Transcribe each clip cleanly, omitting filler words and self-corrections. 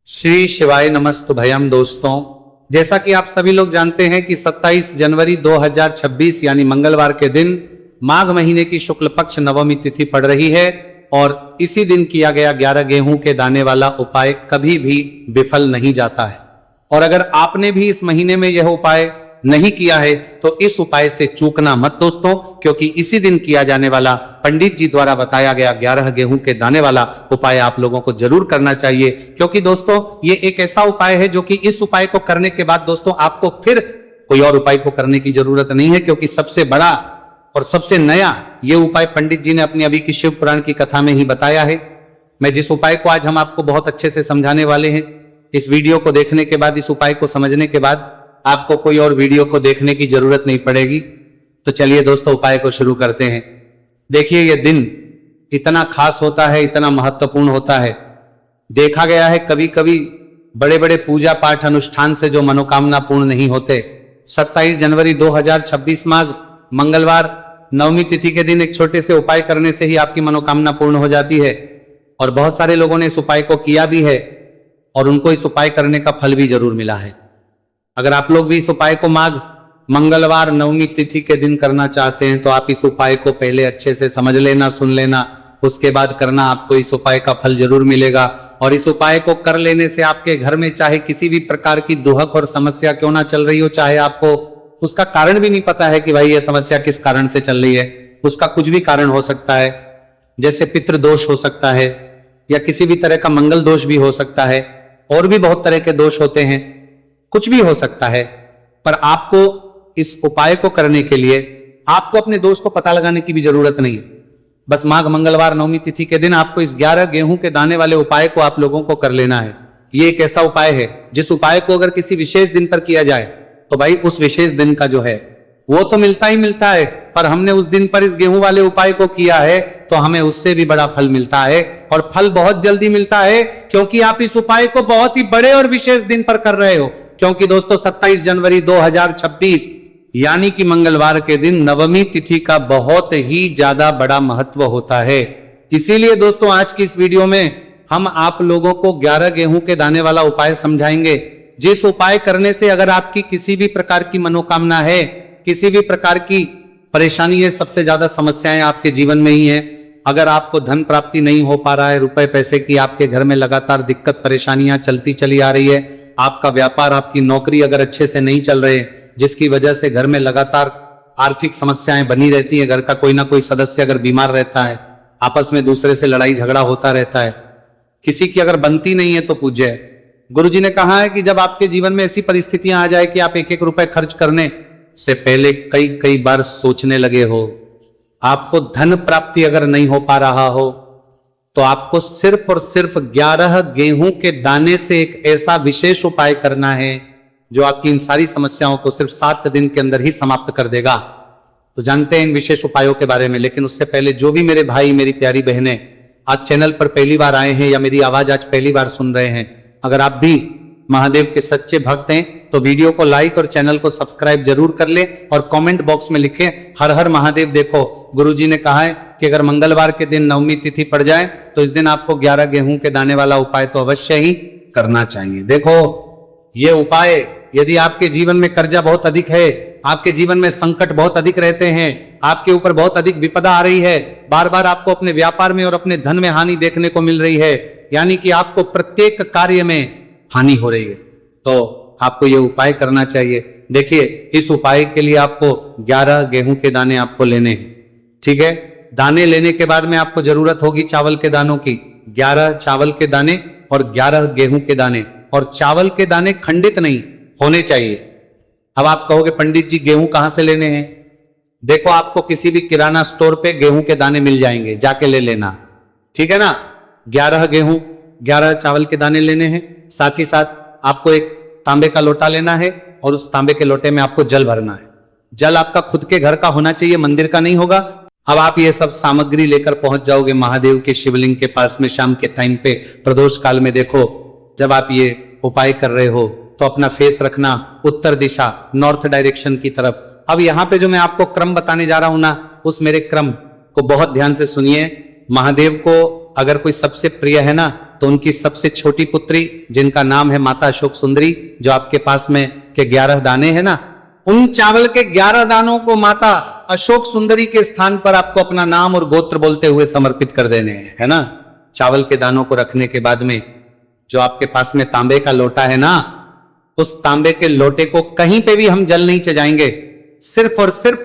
श्री शिवाय नमस्तुभयम। दोस्तों, जैसा कि आप सभी लोग जानते हैं कि 27 जनवरी 2026 यानी मंगलवार के दिन माघ महीने की शुक्ल पक्ष नवमी तिथि पड़ रही है और इसी दिन किया गया 11 गेहूं के दाने वाला उपाय कभी भी विफल नहीं जाता है। और अगर आपने भी इस महीने में यह उपाय नहीं किया है तो इस उपाय से चूकना मत दोस्तों, क्योंकि इसी दिन किया जाने वाला पंडित जी द्वारा बताया गया 11 गेहूं के दाने वाला उपाय आप लोगों को जरूर करना चाहिए। क्योंकि दोस्तों ये एक ऐसा उपाय है जो कि इस उपाय को करने के बाद दोस्तों आपको फिर कोई और उपाय को करने की जरूरत नहीं है, क्योंकि सबसे बड़ा और सबसे नया ये उपाय पंडित जी ने अपनी अभी की शिव पुराण की कथा में ही बताया है। मैं जिस उपाय को आज हम आपको बहुत अच्छे से समझाने वाले हैं, इस वीडियो को देखने के बाद, इस उपाय को समझने के बाद आपको कोई और वीडियो को देखने की जरूरत नहीं पड़ेगी। तो चलिए दोस्तों उपाय को शुरू करते हैं। देखिए ये दिन इतना खास होता है, इतना महत्वपूर्ण होता है। देखा गया है कभी कभी बड़े बड़े पूजा पाठ अनुष्ठान से जो मनोकामना पूर्ण नहीं होते। 27 जनवरी 2026 माघ मंगलवार नवमी तिथि के दिन एक छोटे से उपाय करने से ही आपकी मनोकामना पूर्ण हो जाती है। और बहुत सारे लोगों ने इस उपाय को किया भी है और उनको इस उपाय करने का फल भी जरूर मिला है। अगर आप लोग भी इस उपाय को माघ मंगलवार नवमी तिथि के दिन करना चाहते हैं तो आप इस उपाय को पहले अच्छे से समझ लेना, सुन लेना, उसके बाद करना। आपको इस उपाय का फल जरूर मिलेगा। और इस उपाय को कर लेने से आपके घर में चाहे किसी भी प्रकार की दुहक और समस्या क्यों ना चल रही हो, चाहे आपको उसका कारण भी नहीं पता है कि भाई ये समस्या किस कारण से चल रही है, उसका कुछ भी कारण हो सकता है। जैसे पितृदोष हो सकता है या किसी भी तरह का मंगल दोष भी हो सकता है, और भी बहुत तरह के दोष होते हैं, कुछ भी हो सकता है। पर आपको इस उपाय को करने के लिए आपको अपने दोष को पता लगाने की भी जरूरत नहीं। बस माघ मंगलवार नवमी तिथि के दिन आपको इस 11 गेहूं के दाने वाले उपाय को आप लोगों को कर लेना है। ये एक ऐसा उपाय है जिस उपाय को अगर किसी विशेष दिन पर किया जाए तो भाई उस विशेष दिन का जो है वो तो मिलता ही मिलता है, पर हमने उस दिन पर इस गेहूं वाले उपाय को किया है तो हमें उससे भी बड़ा फल मिलता है। और फल बहुत जल्दी मिलता है क्योंकि आप इस उपाय को बहुत ही बड़े और विशेष दिन पर कर रहे हो। क्योंकि दोस्तों 27 जनवरी 2026 यानी कि मंगलवार के दिन नवमी तिथि का बहुत ही ज्यादा बड़ा महत्व होता है। इसीलिए दोस्तों आज की इस वीडियो में हम आप लोगों को 11 गेहूं के दाने वाला उपाय समझाएंगे, जिस उपाय करने से अगर आपकी किसी भी प्रकार की मनोकामना है, किसी भी प्रकार की परेशानी है, सबसे ज्यादा समस्याएं आपके जीवन में ही है। अगर आपको धन प्राप्ति नहीं हो पा रहा है, रुपए पैसे की आपके घर में लगातार दिक्कत परेशानियां चलती चली आ रही है, आपका व्यापार, आपकी नौकरी अगर अच्छे से नहीं चल रहे, जिसकी वजह से घर में लगातार आर्थिक समस्याएं बनी रहती है, घर का कोई ना कोई सदस्य अगर बीमार रहता है, आपस में दूसरे से लड़ाई झगड़ा होता रहता है, किसी की अगर बनती नहीं है तो पूज्य है। गुरुजी ने कहा है कि जब आपके जीवन में ऐसी परिस्थितियां आ जाए कि आप एक एक रुपए खर्च करने से पहले कई कई बार सोचने लगे हो, आपको धन प्राप्ति अगर नहीं हो पा रहा हो, तो आपको सिर्फ और सिर्फ 11 गेहूं के दाने से एक ऐसा विशेष उपाय करना है जो आपकी इन सारी समस्याओं को सिर्फ 7 दिन के अंदर ही समाप्त कर देगा। तो जानते हैं इन विशेष उपायों के बारे में, लेकिन उससे पहले जो भी मेरे भाई, मेरी प्यारी बहनें आज चैनल पर पहली बार आए हैं या मेरी आवाज आज पहली बार सुन रहे हैं, अगर आप भी महादेव के सच्चे भक्त हैं तो वीडियो को लाइक और चैनल को सब्सक्राइब जरूर कर ले और कमेंट बॉक्स में लिखें हर हर महादेव। देखो गुरुजी ने कहा है कि अगर मंगलवार के दिन नवमी तिथि पड़ जाए तो इस दिन आपको 11 गेहूं के दाने वाला उपाय तो अवश्य ही करना चाहिए। देखो ये उपाय, यदि आपके जीवन में कर्जा बहुत अधिक है, आपके जीवन में संकट बहुत अधिक रहते हैं, आपके ऊपर बहुत अधिक विपदा आ रही है, बार बार आपको अपने व्यापार में और अपने धन में हानि देखने को मिल रही है, यानी कि आपको प्रत्येक कार्य में हानि हो रही है, तो आपको यह उपाय करना चाहिए। देखिए इस उपाय के लिए आपको 11 गेहूं के दाने आपको लेने हैं, ठीक है। दाने लेने के बाद में आपको जरूरत होगी चावल के दानों की। 11 चावल के दाने और 11 गेहूं के दाने, और चावल के दाने खंडित नहीं होने चाहिए। अब आप कहोगे पंडित जी गेहूं कहां से लेने हैं? देखो आपको किसी भी किराना स्टोर पे गेहूं के दाने मिल जाएंगे, जाके ले लेना, ठीक है ना। 11 गेहूं 11 चावल के दाने लेने हैं। साथ ही साथ आपको एक तांबे का लोटा लेना है और उस तांबे के लोटे में आपको जल भरना है। जल आपका खुद के घर का होना चाहिए, मंदिर का नहीं होगा। अब आप ये सब सामग्री लेकर पहुंच जाओगे महादेव के शिवलिंग के पास में शाम के टाइम पे प्रदोष काल में। देखो जब आप ये उपाय कर रहे हो तो अपना फेस रखना उत्तर दिशा, नॉर्थ डायरेक्शन की तरफ। अब यहाँ पे जो मैं आपको क्रम बताने जा रहा हूं ना, उस मेरे क्रम को बहुत ध्यान से सुनिए। महादेव को अगर कोई सबसे प्रिय है ना तो उनकी सबसे छोटी पुत्री जिनका नाम है माता अशोक सुंदरी, जो आपके पास में के 11 दाने हैं ना, उन चावल के 11 दानों को माता अशोक सुंदरी के स्थान पर आपको अपना नाम और गोत्र बोलते हुए समर्पित कर देने हैं, है ना। चावल के दानों को रखने के बाद में जो आपके पास में तांबे का लोटा है ना, उस तांबे के लोटे को कहीं पे भी हम जल नहीं चढ़ाएंगे, सिर्फ और सिर्फ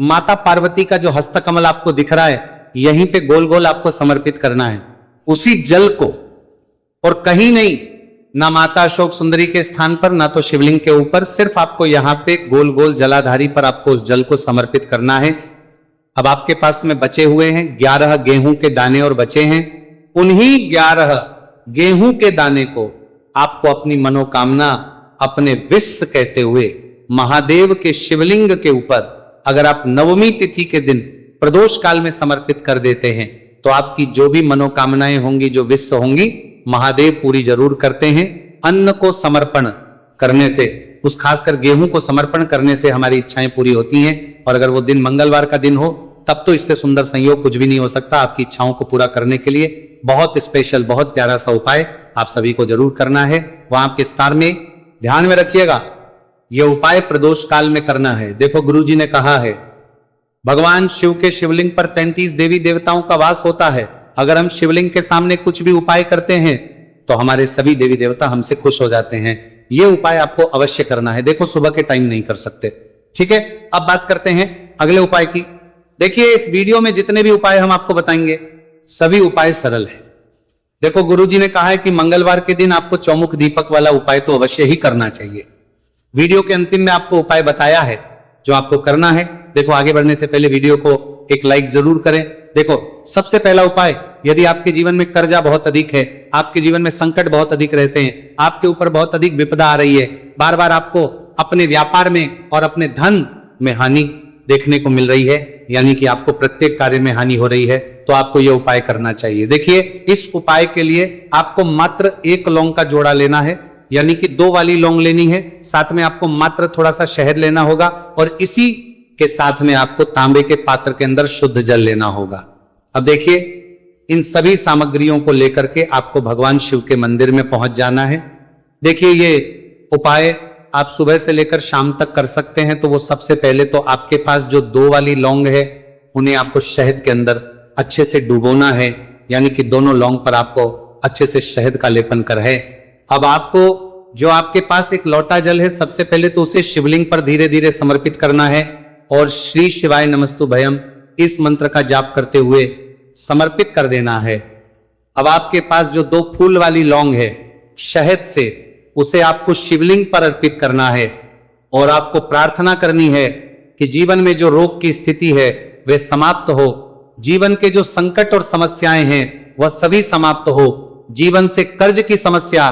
माता पार्वती का जो हस्तकमल आपको दिख रहा है यहीं पे गोल गोल आपको समर्पित करना है उसी जल को, और कहीं नहीं, ना माता अशोक सुंदरी के स्थान पर ना तो शिवलिंग के ऊपर, सिर्फ आपको यहां पे गोल गोल जलाधारी पर आपको उस जल को समर्पित करना है। अब आपके पास में बचे हुए हैं 11 गेहूं के दाने और बचे हैं, उन्हीं 11 गेहूं के दाने को आपको अपनी मनोकामना, अपने विश्व कहते हुए महादेव के शिवलिंग के ऊपर अगर आप नवमी तिथि के दिन प्रदोष काल में समर्पित कर देते हैं तो आपकी जो भी मनोकामनाएं होंगी, जो विश्व होंगी, महादेव पूरी जरूर करते हैं। अन्न को समर्पण करने से, उस खासकर गेहूं को समर्पण करने से हमारी इच्छाएं पूरी होती हैं, और अगर वो दिन मंगलवार का दिन हो तब तो इससे सुंदर संयोग कुछ भी नहीं हो सकता। आपकी इच्छाओं को पूरा करने के लिए बहुत स्पेशल, बहुत प्यारा सा उपाय आप सभी को जरूर करना है। वहां आपके स्थान में ध्यान में रखिएगा, यह उपाय प्रदोष काल में करना है। देखो गुरुजी ने कहा है भगवान शिव के शिवलिंग पर 33 देवी देवताओं का वास होता है। अगर हम शिवलिंग के सामने कुछ भी उपाय करते हैं तो हमारे सभी देवी देवता हमसे खुश हो जाते हैं। यह उपाय आपको अवश्य करना है। देखो सुबह के टाइम नहीं कर सकते, ठीक है। अब बात करते हैं अगले उपाय की। देखिए इस वीडियो में जितने भी उपाय हम आपको बताएंगे सभी उपाय सरल है। देखो गुरुजी ने कहा है कि मंगलवार के दिन आपको चौमुख दीपक वाला उपाय तो अवश्य ही करना चाहिए। वीडियो के अंतिम में आपको उपाय बताया है जो आपको करना है। देखो आगे बढ़ने से पहले वीडियो को एक लाइक जरूर करें। देखो सबसे पहला उपाय, यदि आपके जीवन में कर्जा बहुत अधिक है, आपके जीवन में संकट बहुत अधिक रहते हैं, आपके ऊपर बहुत अधिक विपदा आ रही है, बार बार आपको अपने व्यापार में और अपने धन में हानि देखने को मिल रही है, यानी कि आपको प्रत्येक कार्य में हानि हो रही है, तो आपको यह उपाय करना चाहिए। देखिए इस उपाय के लिए आपको मात्र 1 लौंग का जोड़ा लेना है, यानी कि 2 वाली लौंग लेनी है। साथ में आपको मात्र थोड़ा सा शहद लेना होगा, और इसी के साथ में आपको तांबे के पात्र के अंदर शुद्ध जल लेना होगा। अब देखिए इन सभी सामग्रियों को लेकर के आपको भगवान शिव के मंदिर में पहुंच जाना है। देखिए ये उपाय आप सुबह से लेकर शाम तक कर सकते हैं। तो वो सबसे पहले तो आपके पास जो 2 वाली लौंग है उन्हें आपको शहद के अंदर अच्छे से डुबोना है, यानी कि दोनों लौंग पर आपको अच्छे से शहद का लेपन कर है। अब आपको जो आपके पास एक लोटा जल है, सबसे पहले तो उसे शिवलिंग पर धीरे धीरे समर्पित करना है और श्री शिवाय नमस्तुभयम इस मंत्र का जाप करते हुए समर्पित कर देना है। अब आपके पास जो 2 फूल वाली लौंग है शहद से, उसे आपको शिवलिंग पर अर्पित करना है और आपको प्रार्थना करनी है कि जीवन में जो रोग की स्थिति है वह समाप्त हो, जीवन के जो संकट और समस्याएं हैं वह सभी समाप्त हो, जीवन से कर्ज की समस्या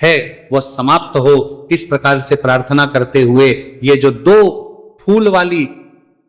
है वह समाप्त हो। इस प्रकार से प्रार्थना करते हुए ये जो 2 फूल वाली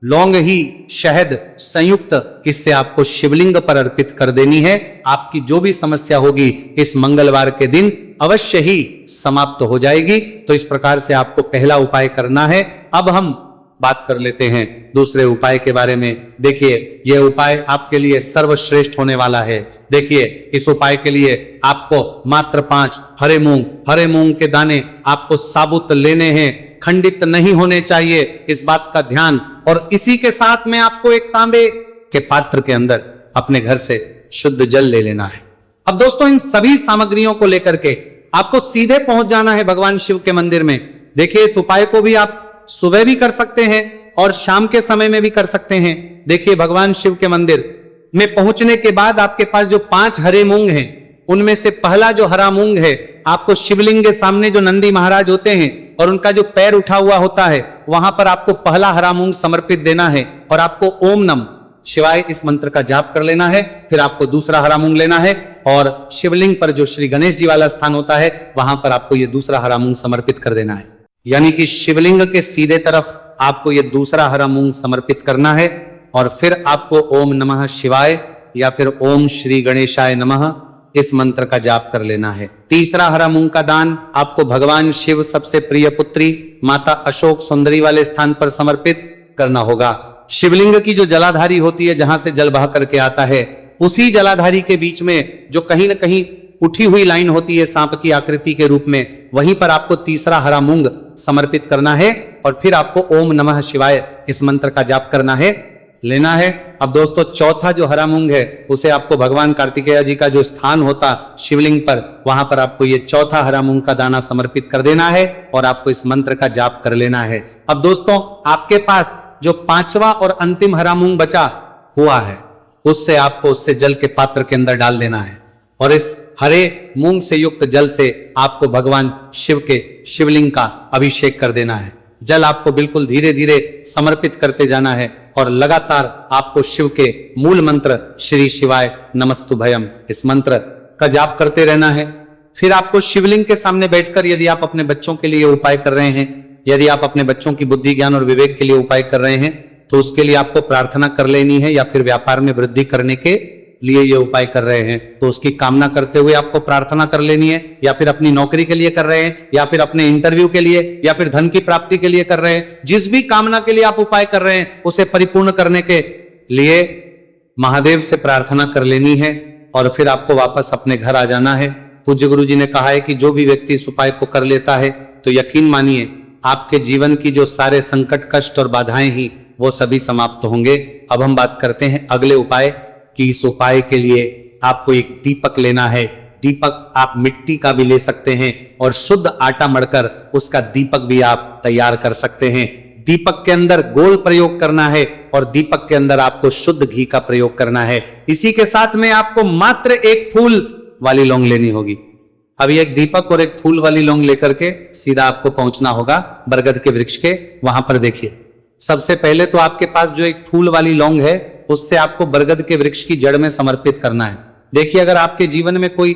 लौंग ही शहद संयुक्त, इससे आपको शिवलिंग पर अर्पित कर देनी है। आपकी जो भी समस्या होगी इस मंगलवार के दिन अवश्य ही समाप्त हो जाएगी। तो इस प्रकार से आपको पहला उपाय करना है। अब हम बात कर लेते हैं दूसरे उपाय के बारे में। देखिए यह उपाय आपके लिए सर्वश्रेष्ठ होने वाला है। देखिए इस उपाय के लिए आपको मात्र 5 हरे मूंग के दाने आपको साबुत लेने हैं, खंडित नहीं होने चाहिए, इस बात का ध्यान। और इसी के साथ में आपको एक तांबे के पात्र के अंदर अपने घर से शुद्ध जल ले लेना है। अब दोस्तों इन सभी सामग्रियों को लेकर के आपको सीधे पहुंच जाना है भगवान शिव के मंदिर में। देखिए इस उपाय को भी आप सुबह भी कर सकते हैं और शाम के समय में भी कर सकते हैं। देखिए भगवान शिव के मंदिर में पहुंचने के बाद आपके पास जो 5 हरे मूंग हैं, उनमें से पहला जो हरा मूंग है आपको शिवलिंग के सामने जो नंदी महाराज होते हैं और उनका जो पैर उठा हुआ होता है वहां पर आपको पहला हरा मूंग समर्पित देना है और आपको ओम नमः शिवाय इस मंत्र का जाप कर लेना है। फिर आपको दूसरा हरा मूंग लेना है और शिवलिंग पर जो श्री गणेश जी वाला स्थान होता है वहां पर आपको ये दूसरा हरा मूंग समर्पित कर देना है, यानी कि शिवलिंग के सीधे तरफ आपको ये दूसरा हरा मूंग समर्पित करना है। और फिर आपको ओम नमः शिवाय या फिर ओम श्री गणेशाय नमः इस मंत्र का जाप कर लेना है। तीसरा हरा मूंग का दान आपको भगवान शिव सबसे प्रिय पुत्री माता अशोक सुंदरी वाले स्थान पर समर्पित करना होगा। शिवलिंग की जो जलाधारी होती है, जहां से जल बह करके आता है, उसी जलाधारी के बीच में जो कहीं न कहीं उठी हुई लाइन होती है सांप की आकृति के रूप में, वहीं पर आपको तीसरा हरा मूंग समर्पित करना है और फिर आपको ओम नमः शिवाय इस मंत्र का जाप करना है, लेना है। अब दोस्तों चौथा जो हरा मूंग है उसे आपको भगवान कार्तिकेय जी का जो स्थान होता शिवलिंग पर, वहां पर आपको ये चौथा हरा मूंग का दाना समर्पित कर देना है और आपको इस मंत्र का जाप कर लेना है। अब दोस्तों आपके पास जो पांचवा और अंतिम हरा मूंग बचा हुआ है उससे आपको उससे जल के पात्र के अंदर डाल देना है और इस हरे मूंग से युक्त जल से आपको भगवान शिव के शिवलिंग का अभिषेक कर देना है। जल आपको बिल्कुल धीरे धीरे समर्पित करते जाना है और लगातार आपको शिव के मूल मंत्र श्री शिवाय नमस्तुभयम इस मंत्र का जाप करते रहना है। फिर आपको शिवलिंग के सामने बैठकर, यदि आप अपने बच्चों के लिए उपाय कर रहे हैं, यदि आप अपने बच्चों की बुद्धि ज्ञान और विवेक के लिए उपाय कर रहे हैं तो उसके लिए आपको प्रार्थना कर लेनी है, या फिर व्यापार में वृद्धि करने के लिए ये उपाय कर रहे हैं तो उसकी कामना करते हुए आपको प्रार्थना कर लेनी है, या फिर अपनी नौकरी के लिए कर रहे हैं, या फिर अपने इंटरव्यू के लिए, या फिर धन की प्राप्ति के लिए कर रहे हैं, जिस भी कामना के लिए आप उपाय कर रहे हैं उसे परिपूर्ण करने के लिए महादेव से प्रार्थना कर लेनी है और फिर आपको वापस अपने घर आ जाना है। पूज्य गुरु जी ने कहा है कि जो भी व्यक्ति इस उपाय को कर लेता है तो यकीन मानिए आपके जीवन की जो सारे संकट कष्ट और बाधाएं ही वो सभी समाप्त होंगे। अब हम बात करते हैं अगले उपाय कि इस उपाय के लिए आपको एक दीपक लेना है। दीपक आप मिट्टी का भी ले सकते हैं और शुद्ध आटा मढ़कर उसका दीपक भी आप तैयार कर सकते हैं। दीपक के अंदर गोल प्रयोग करना है और दीपक के अंदर आपको शुद्ध घी का प्रयोग करना है। इसी के साथ में आपको मात्र एक फूल वाली लौंग लेनी होगी। अभी एक दीपक और एक फूल वाली लौंग लेकर के सीधा आपको पहुंचना होगा बरगद के वृक्ष के, वहां पर देखिए सबसे पहले तो आपके पास जो एक फूल वाली लौंग है उससे आपको बरगद के वृक्ष की जड़ में समर्पित करना है। देखिए अगर आपके जीवन में कोई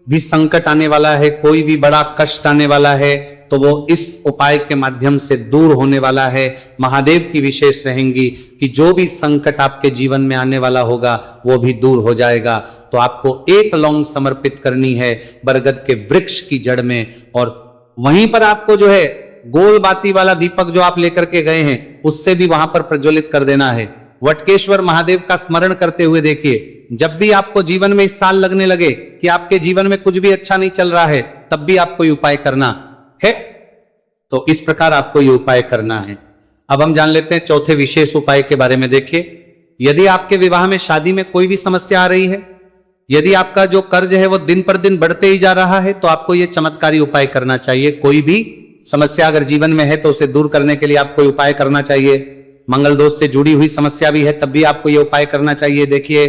भी संकट आने वाला है, कोई भी बड़ा कष्ट आने वाला है तो वो इस उपाय के माध्यम से दूर होने वाला है। महादेव की विशेष रहेंगी कि जो भी संकट आपके जीवन में आने वाला होगा वो भी दूर हो जाएगा। तो आपको एक लौंग समर्पित करनी है बरगद के वृक्ष की जड़ में और वहीं पर आपको जो है गोल बाती वाला दीपक जो आप लेकर के गए हैं उससे भी वहां पर प्रज्वलित कर देना है। वटकेश्वर महादेव का स्मरण करते हुए देखिए, जब भी आपको जीवन में इस साल लगने लगे कि आपके जीवन में कुछ भी अच्छा नहीं चल रहा है तब भी आपको ये उपाय करना है। तो इस प्रकार आपको ये उपाय करना है। अब हम जान लेते हैं चौथे विशेष उपाय के बारे में। देखिए यदि आपके विवाह में शादी में कोई भी समस्या आ रही है, यदि आपका जो कर्ज है वो दिन पर दिन बढ़ते ही जा रहा है तो आपको ये चमत्कारी उपाय करना चाहिए। कोई भी समस्या अगर जीवन में है तो उसे दूर करने के लिए आपको उपाय करना चाहिए। मंगल दोष से जुड़ी हुई समस्या भी है तब भी आपको यह उपाय करना चाहिए। देखिए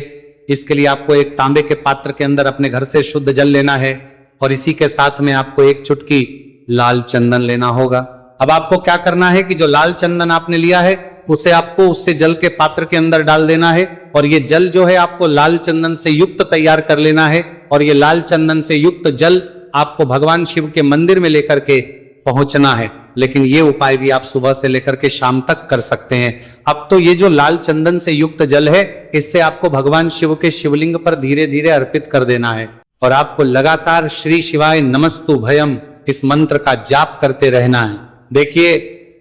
इसके लिए आपको एक तांबे के पात्र के अंदर अपने घर से शुद्ध जल लेना है और इसी के साथ में आपको एक चुटकी लाल चंदन लेना होगा। अब आपको क्या करना है कि जो लाल चंदन आपने लिया है उसे आपको उससे जल के पात्र के अंदर डाल देना है और ये जल जो है आपको लाल चंदन से युक्त तैयार कर लेना है और ये लाल चंदन से युक्त जल आपको भगवान शिव के मंदिर में लेकर के पहुंचना है। लेकिन ये उपाय भी आप सुबह से लेकर के शाम तक कर सकते हैं। अब तो ये जो लाल चंदन से युक्त जल है इससे आपको भगवान शिव के शिवलिंग पर धीरे धीरे अर्पित कर देना है और आपको लगातार श्री शिवाय नमस्तुभयम इस मंत्र का जाप करते रहना है। देखिए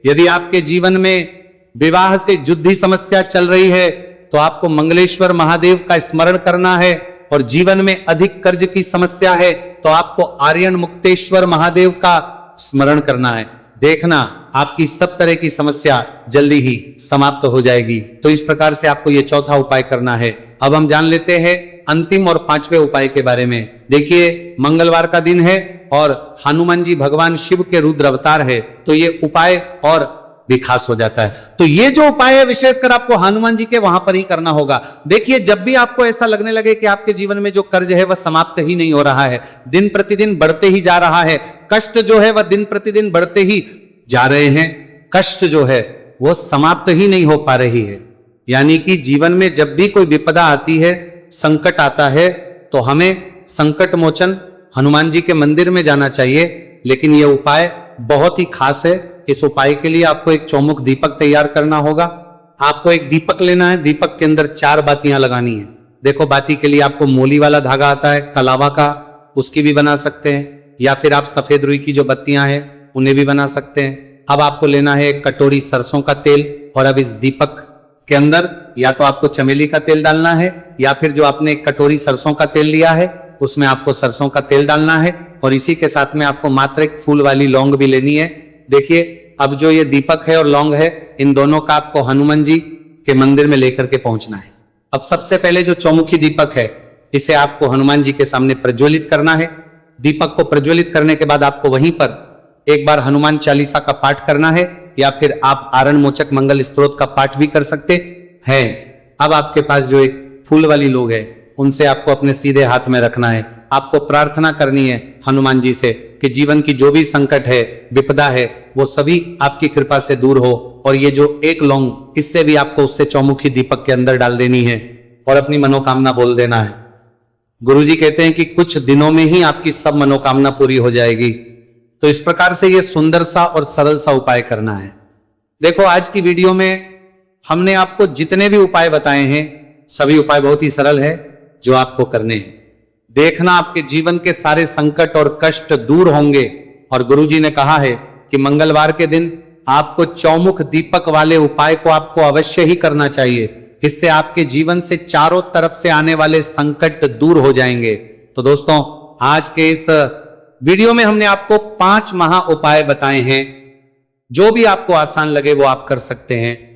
यदि आपके जीवन में विवाह से जुड़ी समस्या चल रही है तो आपको मंगलेश्वर महादेव का स्मरण करना है और जीवन में अधिक कर्ज की समस्या है तो आपको आर्यन मुक्तेश्वर महादेव का स्मरण करना है। देखना आपकी सब तरह की समस्या जल्दी ही समाप्त हो जाएगी। तो इस प्रकार से आपको ये चौथा उपाय करना है। अब हम जान लेते हैं अंतिम और पांचवें उपाय के बारे में। देखिए मंगलवार का दिन है और हनुमान जी भगवान शिव के रुद्र अवतार है तो ये उपाय और भी खास हो जाता है। तो ये जो उपाय है विशेषकर आपको हनुमान जी के वहां पर ही करना होगा। देखिए जब भी आपको ऐसा लगने लगे कि आपके जीवन में जो कर्ज है वह समाप्त ही नहीं हो रहा है, दिन प्रतिदिन बढ़ते ही जा रहा है, कष्ट जो है वह दिन प्रतिदिन बढ़ते ही जा रहे हैं, कष्ट जो है वो समाप्त ही नहीं हो पा रही है, यानी कि जीवन में जब भी कोई विपदा आती है, संकट आता है तो हमें संकट मोचन हनुमान जी के मंदिर में जाना चाहिए। लेकिन यह उपाय बहुत ही खास है। इस उपाय के लिए आपको एक चौमुख दीपक तैयार करना होगा। आपको एक दीपक लेना है, दीपक के अंदर 4 बातियां लगानी है। देखो बाती के लिए आपको मोली वाला धागा आता है कलावा का, उसकी भी बना सकते हैं, या फिर आप सफेद रुई की जो बत्तियां हैं उन्हें भी बना सकते हैं। अब आपको लेना है एक कटोरी सरसों का तेल और अब इस दीपक के अंदर या तो आपको चमेली का तेल डालना है या फिर जो आपने एक कटोरी सरसों का तेल लिया है उसमें आपको सरसों का तेल डालना है और इसी के साथ में आपको मात्र एक फूल वाली लौंग भी लेनी है। देखिए, अब जो ये दीपक है और लौंग है, इन दोनों का आपको हनुमान जी के मंदिर में लेकर के पहुंचना है। अब सबसे पहले जो चौमुखी दीपक है, इसे आपको हनुमान जी के सामने प्रज्वलित करना है। दीपक को प्रज्वलित करने के बाद आपको वहीं पर एक बार हनुमान चालीसा का पाठ करना है, या फिर आप आरण मोचक मंगल स्तोत्र का पाठ भी कर सकते हैं। अब आपके पास जो एक फूल वाली लोग है, उनसे आपको अपने सीधे हाथ में रखना है। आपको प्रार्थना करनी है हनुमान जी से कि जीवन की जो भी संकट है, विपदा है, वो सभी आपकी कृपा से दूर हो। और ये जो एक लौंग, इससे भी आपको उससे चौमुखी दीपक के अंदर डाल देनी है और अपनी मनोकामना बोल देना है। गुरुजी कहते हैं कि कुछ दिनों में ही आपकी सब मनोकामना पूरी हो जाएगी। तो इस प्रकार से ये सुंदर सा और सरल सा उपाय करना है। देखो, आज की वीडियो में हमने आपको जितने भी उपाय बताए हैं, सभी उपाय बहुत ही सरल है जो आपको करने हैं। देखना, आपके जीवन के सारे संकट और कष्ट दूर होंगे। और गुरुजी ने कहा है कि मंगलवार के दिन आपको चौमुख दीपक वाले उपाय को आपको अवश्य ही करना चाहिए। इससे आपके जीवन से चारों तरफ से आने वाले संकट दूर हो जाएंगे। तो दोस्तों, आज के इस वीडियो में हमने आपको 5 महा उपाय बताए हैं। जो भी आपको आसान लगे वो आप कर सकते हैं।